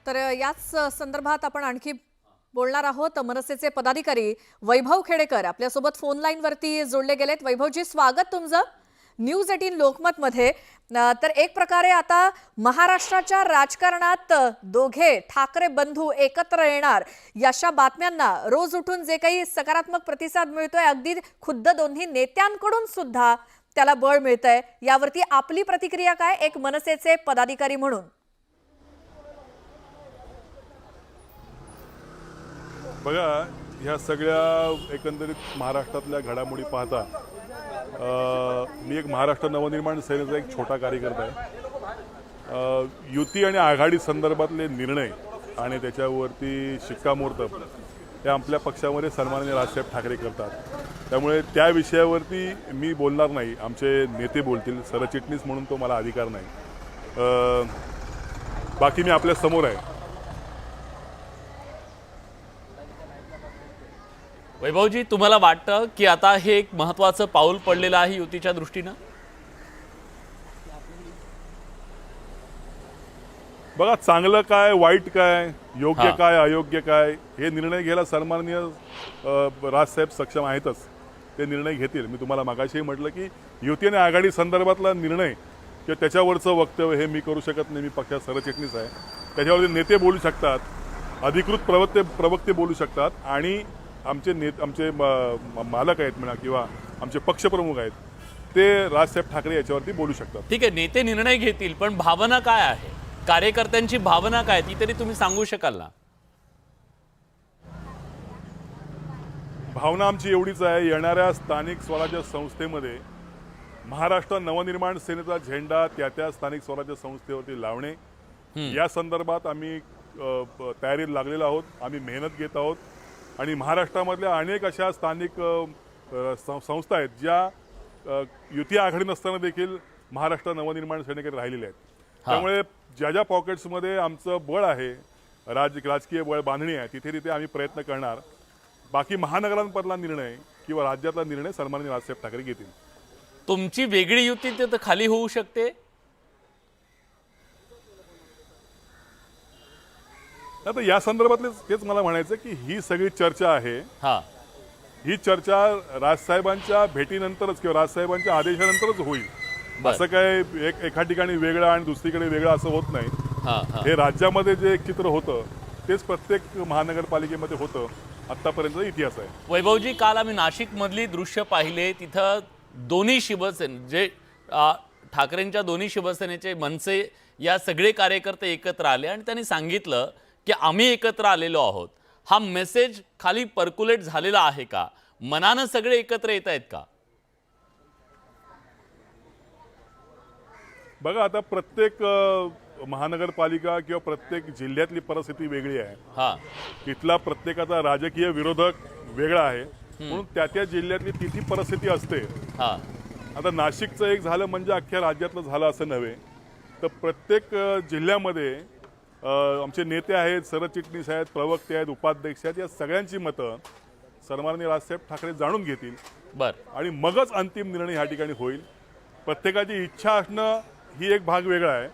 तर याच संदर्भात आपण आणखी बोलणार आहोत। मनसेचे पदाधिकारी वैभव खेडेकर आपल्यासोबत फोन लाईन वरती जोडले गेलेत। वैभवजी, स्वागत तुमचं न्यूज 18 लोकमत मध्ये। तर एक प्रकारे आता महाराष्ट्राच्या राजकारणात दोघे ठाकरे बंधू एकत्र येणार याशा बातम्यांना रोज उठून जे काही सकारात्मक प्रतिसाद मिळतोय, अगदी खुद्द दोन्ही नेत्यांकडून सुद्धा त्याला बळ मिळतंय, यावरती आपली प्रतिक्रिया काय एक मनसेचे पदाधिकारी म्हणून? बघा, ह्या सगळ्या एकंदरीत महाराष्ट्रातल्या घडामोडी पाहता मी एक महाराष्ट्र नवनिर्माण सेनेचा एक छोटा कार्यकर्ता आहे। युती आणि आघाडी संदर्भातले निर्णय आणि त्याच्यावरती शिक्कामोर्तब हे आपल्या पक्षामध्ये सन्माननीय राजसाहेब ठाकरे करतात, त्यामुळे त्या विषयावरती मी बोलणार नाही। आमचे नेते बोलतील, सरचिटणीस म्हणून तो मला अधिकार नाही। बाकी मी आपल्या समोर आहे। वैभवजी, तुम्हाला वाटतं की आता हे एक महत्त्वाचं पाऊल पडलेलं आहे युतीच्या दृष्टीनं? बघा, चांगलं काय, वाईट काय, योग्य काय, अयोग्य काय, हे निर्णय घ्यायला सन्माननीय राजसाहेब सक्षम आहेतच। ते निर्णय घेतील। मी तुम्हाला मागाशीही म्हटलं की युती आणि आघाडी संदर्भातला निर्णय किंवा त्याच्यावरचं वक्तव्य हे मी करू शकत नाही। मी पक्षात सरचिटणीस आहे, त्याच्यावरती नेते बोलू शकतात, अधिकृत प्रवक्ते बोलू शकतात आणि आमचे आमचे मालक आहेत म्हणा किंवा आमचे पक्षप्रमुख आहेत, ते राजसाहेब ठाकरे याच्यावरती बोलू शकतात। ठीक आहे, नेते निर्णय घेतील, पण भावना काय आहे, कार्यकर्त्यांची भावना काय ती तरी तुम्ही सांगू शकाल ना? भावना आमची एवढीच आहे, येणाऱ्या स्थानिक स्वराज्य संस्थेमध्ये महाराष्ट्र नवनिर्माण सेनेचा झेंडा त्या स्थानिक स्वराज्य संस्थेवरती लावणे, या संदर्भात आम्ही तयारीत लागलेलो आहोत। आम्ही मेहनत घेत आहोत आणि महाराष्ट्रामधल्या अनेक अशा स्थानिक संस्था आहेत ज्या युती आघाडी नसताना देखील महाराष्ट्र नवनिर्माण सेनेकडे राहिलेल्या आहेत। त्यामुळे ज्या ज्या पॉकेट्समध्ये आमचं बळ आहे, राजकीय बळ बांधणी आहे, तिथे तिथे आम्ही प्रयत्न करणार। बाकी महानगरांमधला निर्णय किंवा राज्यातला निर्णय सन्माननीय राजसाहेब ठाकरे घेतील। तुमची वेगळी युती तर खाली होऊ शकते? आता या संदर्भातले तेच मला म्हणायचं की ही सगळी चर्चा आहे, ही चर्चा राजसाहेबांच्या भेटीनंतरच किंवा राजसाहेबांच्या आदेशानंतरच होईल। असं काय एका ठिकाणी वेगळं आणि दुसरीकडे वेगळं असं होत नाही। हे राज्यामध्ये जे एक चित्र होतं तेच प्रत्येक महानगरपालिकेमध्ये होतं, आतापर्यंतचा इतिहास आहे। वैभवजी, काल आम्ही नाशिक मधली दृश्य पाहिले, तिथं दोन्ही शिवसेना जे ठाकरेंच्या दोन्ही शिवसेनेचे मनसे या सगळे कार्यकर्ते एकत्र आले आणि त्यांनी सांगितलं की आम्ही एकत्र आलेलो आहोत। हा मेसेज खाली पर्क्युलेट झालेला आहे का? मनानं सगळे एकत्र येत आहेत का? बघा, आता प्रत्येक महानगरपालिका किंवा प्रत्येक जिल्ह्यातली परिस्थिती वेगळी आहे। तिथला प्रत्येकाचा राजकीय विरोधक वेगळा आहे, म्हणून त्या जिल्ह्यातली तिथी परिस्थिती असते। आता नाशिकचं एक झालं म्हणजे अख्ख्या राज्यातलं झालं असं नव्हे, तर प्रत्येक जिल्ह्यामध्ये आमचे नेते आहेत, सरचिटणीस आहेत, प्रवक्ते आहेत, उपाध्यक्ष आहेत, या सगळ्यांची मतं सन्माननीय राजसाहेब ठाकरे जाणून घेतील आणि मगच अंतिम निर्णय ह्या ठिकाणी होईल। प्रत्येकाची इच्छा असणं ही एक भाग वेगळा आहे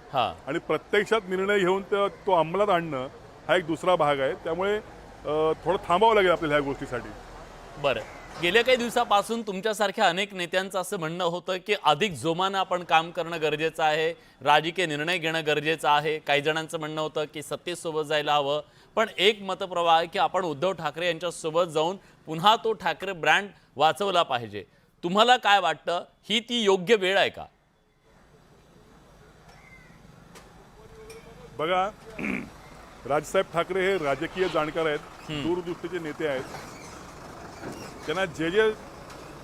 आणि प्रत्यक्षात निर्णय घेऊन तो अंमलात आणणं हा एक दुसरा भाग आहे। त्यामुळे थोडं थांबावं लागेल आपल्याला ह्या गोष्टीसाठी। बरं, गेल्या काही दिवसापासून तुमच्यासारख्या अनेक नेत्यांचं असं म्हणणं होतं की अधिक जोमानं आपण काम करणं गरजेचं आहे, राजकीय निर्णय घेणं गरजेचं आहे। काही जणांचं म्हणणं होतं की सत्तेसोबत जायला हवं, पण एक मतप्रवाह आहे की आपण उद्धव ठाकरे यांच्यासोबत जाऊन पुन्हा तो ठाकरे ब्रँड वाचवला पाहिजे। तुम्हाला काय वाटतं, ही ती योग्य वेळ आहे का? बघा, राजसाहेब ठाकरे हे राजकीय जाणकार आहेत, दूरदृष्टीचे नेते आहेत। त्यांना जे जे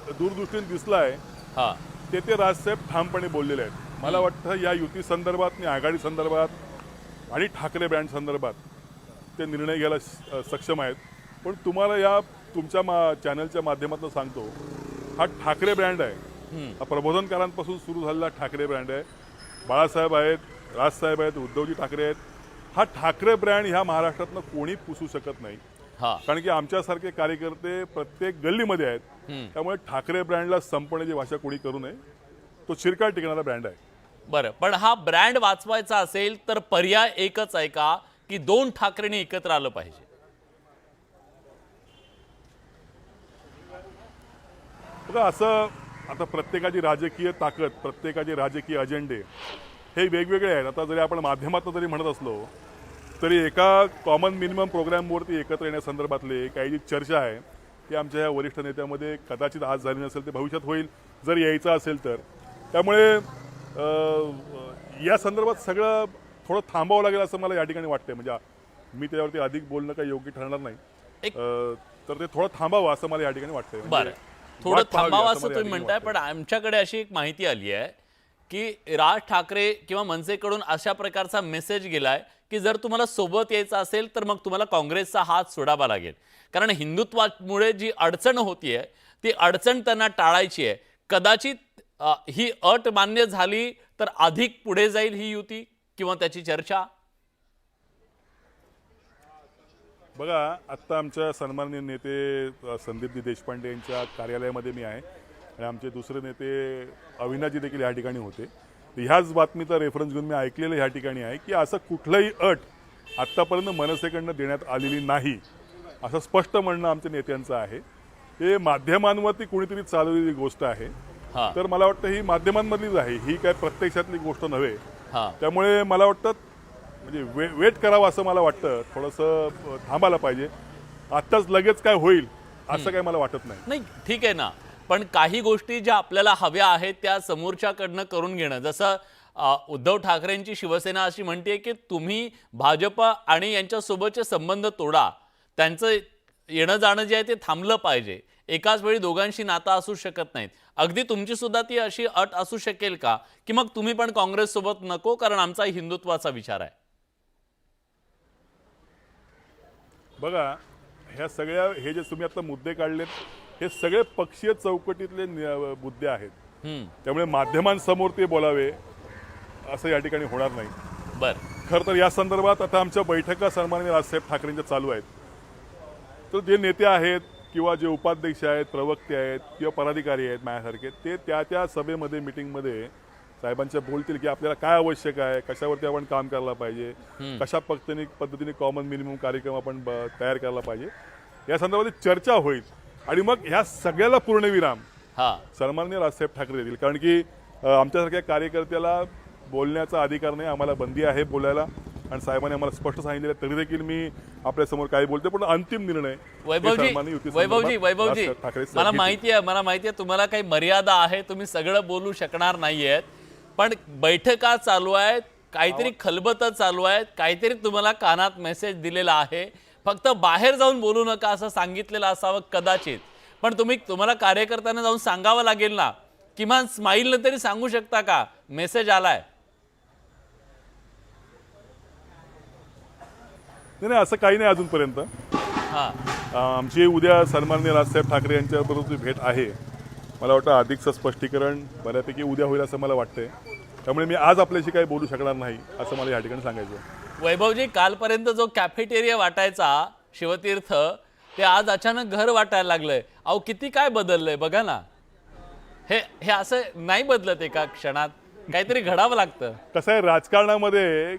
दूरदृष्टीने दिसलं आहे ते राजसाहेब ठामपणे बोललेले आहेत। मला वाटतं या युती संदर्भात आणि आघाडी संदर्भात आणि ठाकरे ब्रँड संदर्भात ते निर्णय घ्यायला सक्षम आहेत। पण तुम्हाला या तुमच्या चॅनलच्या माध्यमातून सांगतो, हा ठाकरे ब्रँड आहे, हा प्रबोधनकारांपासून सुरू झालेला ठाकरे ब्रँड आहे। बाळासाहेब आहेत, राजसाहेब आहेत, उद्धवजी ठाकरे आहेत। हा ठाकरे ब्रँड ह्या महाराष्ट्रातनं कोणी पुसू शकत नाही, कारण की आमच्यासारखे कार्यकर्ते प्रत्येक गल्लीमध्ये आहेत। त्यामुळे ठाकरे ब्रँडला संपण्याची भाषा कोणी करू नये, तो चिरकाळ टिकणारा ब्रँड आहे। बरं, पण हा ब्रँड वाचवायचा असेल तर पर्याय एकच आहे का की 2 ठाकरेंनी एकत्र आलं पाहिजे? बघा, असं आता प्रत्येकाची राजकीय ताकद, प्रत्येकाचे राजकीय अजेंडे हे वेगवेगळे आहेत. आता जरी आपण माध्यमातून जरी म्हणत असलो तरी एका कॉमन मिनिमम प्रोग्रामवरती एकत्र येण्यासंदर्भातले काही जी चर्चा आहे ती आमच्या या वरिष्ठ नेत्यामध्ये कदाचित आज झाली नसेल, ते भविष्यात होईल जर यायचं असेल तर. त्यामुळे या संदर्भात सगळं थोडं थांबावं लागेल असं मला या ठिकाणी वाटतंय. म्हणजे मी त्याच्यावरती अधिक बोलणं काही योग्य ठरणार नाही. तर ते थोडं थांबावं असं मला या ठिकाणी वाटतंय. बरं, थोडं थांबावं असं तुम्ही म्हणताय, पण आमच्याकडे अशी एक माहिती आली आहे की राज ठाकरे किंवा मनसेकडून अशा प्रकारचा मेसेज गेलाय की जर तुम्हाला सोबत यायचं असेल तर मग तुम्हाला काँग्रेसचा हात सोडावा लागेल, कारण हिंदुत्वामुळे जी अडचण होतीये ती अडचण त्यांना टाळायची आहे. कदाचित ही अट मान्य झाली तर अधिक पुढे जाईल ही युती किंवा त्याची चर्चा. बघा, आत्ता आमच्या सन्माननीय नेते संदीपजी देशपांडे यांच्या कार्यालयामध्ये मी आहे आणि आमचे दुसरे नेते अविनाशजी देखील ह्या ठिकाणी होते. ह्याच बातमीचा रेफरन्स घेऊन मी ऐकलेलं ह्या ठिकाणी आहे की असं कुठलंही अट आत्तापर्यंत मनसेकडनं देण्यात आलेली नाही असं स्पष्ट म्हणणं आमच्या नेत्यांचं आहे. हे माध्यमांवरती कुणीतरी चालवलेली गोष्ट आहे. तर मला वाटतं ही माध्यमांमधलीच आहे, ही काय प्रत्यक्षातली गोष्ट नव्हे. त्यामुळे मला वाटतं म्हणजे वेट करावं असं मला वाटतं. थोडंसं थांबायला पाहिजे. आत्ताच लगेच काय होईल असं काय मला वाटत नाही. नाही, ठीक आहे ना, पण काही गोष्टी ज्या आपल्याला हव्या आहेत त्या समोरच्याकडनं करून घेणं, जसं उद्धव ठाकरेंची शिवसेना अशी म्हणते की तुम्ही भाजप आणि यांच्यासोबतचे संबंध तोडा, त्यांचं येणं जाणं जे आहे ते थांबलं पाहिजे. एकाच वेळी दोघांशी नातं असू शकत नाहीत. अगदी तुमची सुद्धा ती अशी अट असू शकेल का की मग तुम्ही पण काँग्रेस सोबत नको, कारण आमचा हिंदुत्वाचा विचार आहे? बघा, ह्या सगळ्या हे जे तुम्ही आता मुद्दे काढलेत हे सगळे पक्षीय चौकटीतले मुद्दे आहेत. त्यामुळे माध्यमांसमोर ते बोलावे असं या ठिकाणी होणार नाही. खरं तर या संदर्भात आता आमच्या बैठका सन्माननीय राजसाहेब ठाकरेंच्या चालू आहेत. तर जे नेते आहेत किंवा जे उपाध्यक्ष आहेत, प्रवक्ते आहेत किंवा पदाधिकारी आहेत माझ्यासारखे, ते त्या सभेमध्ये मिटिंगमध्ये साहेबांच्या बोलतील की आपल्याला काय आवश्यक आहे, कशावरती आपण काम करायला पाहिजे, कशा पद्धतीने कॉमन मिनिमम कार्यक्रम आपण तयार करायला पाहिजे, या संदर्भात चर्चा होईल. आणि मग ह्या सगळ्याला पूर्णविराम सन्माननीय राजसाहेब ठाकरे देतील. कारण की आमच्यासारख्या कार्यकर्त्याला बोलण्याचा अधिकार नाही, आम्हाला बंदी आहे बोलायला. आणि साहेबांनी आम्हाला स्पष्ट सांगितलेलं तरी देखील मी आपल्यासमोर काही बोलते, पण अंतिम निर्णय वैभवजी मला माहिती आहे तुम्हाला काही मर्यादा आहे, तुम्ही सगळं बोलू शकणार नाहीयेत. पण बैठका चालू आहेत, काहीतरी खलबतं चालू आहेत, काहीतरी तुम्हाला कानात मेसेज दिलेला आहे. फक्त बाहेर जाऊन बोलू नका असं सांगितलेलं असावं कदाचित, पण तुम्हाला कार्यकर्त्यांना जाऊन सांगावं लागेल ना. किमान स्माईलनं तरी सांगू शकता का मेसेज आलाय? नाही, असं काही नाही अजूनपर्यंत. आमची उद्या सन्माननीय राजसाहेब ठाकरे यांच्याबरोबर जी भेट आहे, मला वाटतं अधिकचं स्पष्टीकरण बऱ्यापैकी उद्या होईल असं मला वाटतंय. त्यामुळे मी आज आपल्याशी काही बोलू शकणार नाही असं मला या ठिकाणी सांगायचं. वैभवजी, कालपर्यंत जो कॅफेटेरिया वाटायचा शिवतीर्थ, ते आज अचानक घर वाटायला लागलंय. अहो, किती काय बदललंय बघा ना. हे असं नाही बदलत एका क्षणात, काहीतरी घडावं लागतं. कसं आहे, राजकारणामध्ये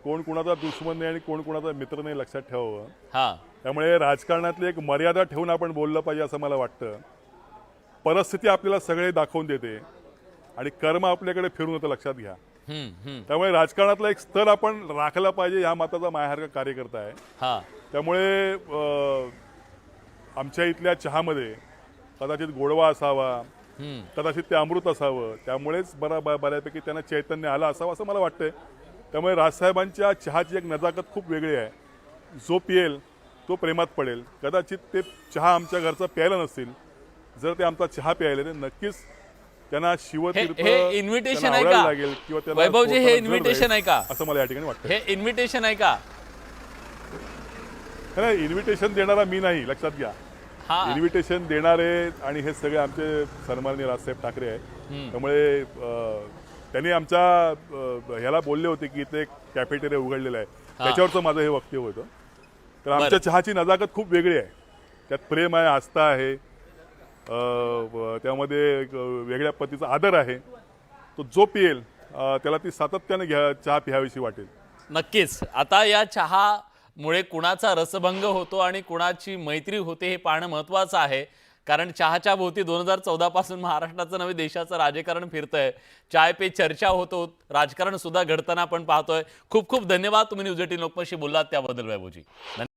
कोण कुणाचा दुश्मन नाही आणि कोण कुणाचा मित्र नाही, लक्षात ठेवावं. त्यामुळे राजकारणातली एक मर्यादा ठेवून आपण बोललं पाहिजे असं मला वाटतं. परिस्थिती आपल्याला सगळे दाखवून देते आणि कर्म आपल्याकडे फिरून येतं, लक्षात घ्या. त्यामुळे राजकारणातला एक स्तर आपण राखला पाहिजे. ह्या मताचा माझ्यासारखा कार्यकर्ता आहे. त्यामुळे आमच्या इथल्या चहामध्ये कदाचित गोडवा असावा, कदाचित ते अमृत असावं, त्यामुळेच बऱ्यापैकी त्यांना चैतन्य आलं असावं असं मला वाटतंय. त्यामुळे राजसाहेबांच्या चहाची एक नजाकत खूप वेगळी आहे. जो पियेल तो प्रेमात पडेल. कदाचित ते चहा आमच्या घरचा प्यायला नसतील, जर ते आमचा चहा प्यायले तर नक्कीच त्यांना शिवतीर्थ इन्व्हिटेशन आहे का लागेल किंवा वैभवजी? हे इन्व्हिटेशन आहे का असं मला या ठिकाणी वाटतं. हे इन्व्हिटेशन आहे का? नाही, इन्व्हिटेशन देणारा मी नाही, लक्षात घ्या. इन्व्हिटेशन देणारे आणि हे सगळे आमचे सन्माननीय राजसाहेब ठाकरे आहेत. त्यामुळे त्यांनी आमच्या ह्याला बोलले होते की इथे एक कॅफेटेरिया उघडलेलं आहे, त्याच्यावरचं माझं हे वक्तव्य होतं. तर आमच्या चहाची नजाकत खूप वेगळी आहे. त्यात प्रेम आहे, आस्था आहे, त्यामध्ये वेगळ्या पद्धतीचा आदर आहे. तो जो पियेल त्याला ती सातत्याने चहा प्यावीशी वाटेल. नक्कीच. आता या चहामुळे कुणाचा रसभंग होतो आणि कुणाची मैत्री होते हे पाहणं महत्त्वाचं आहे. कारण चहाच्या भोवती 2014 पासून महाराष्ट्राचं नव्हे देशाचं राजकारण फिरतंय. चाय पे चर्चा होतो, राजकारण सुद्धा घडताना आपण पाहतोय. खूप खूप धन्यवाद तुम्ही न्यूज 18 लोकमतशी बोललात त्याबद्दल वैभवजी.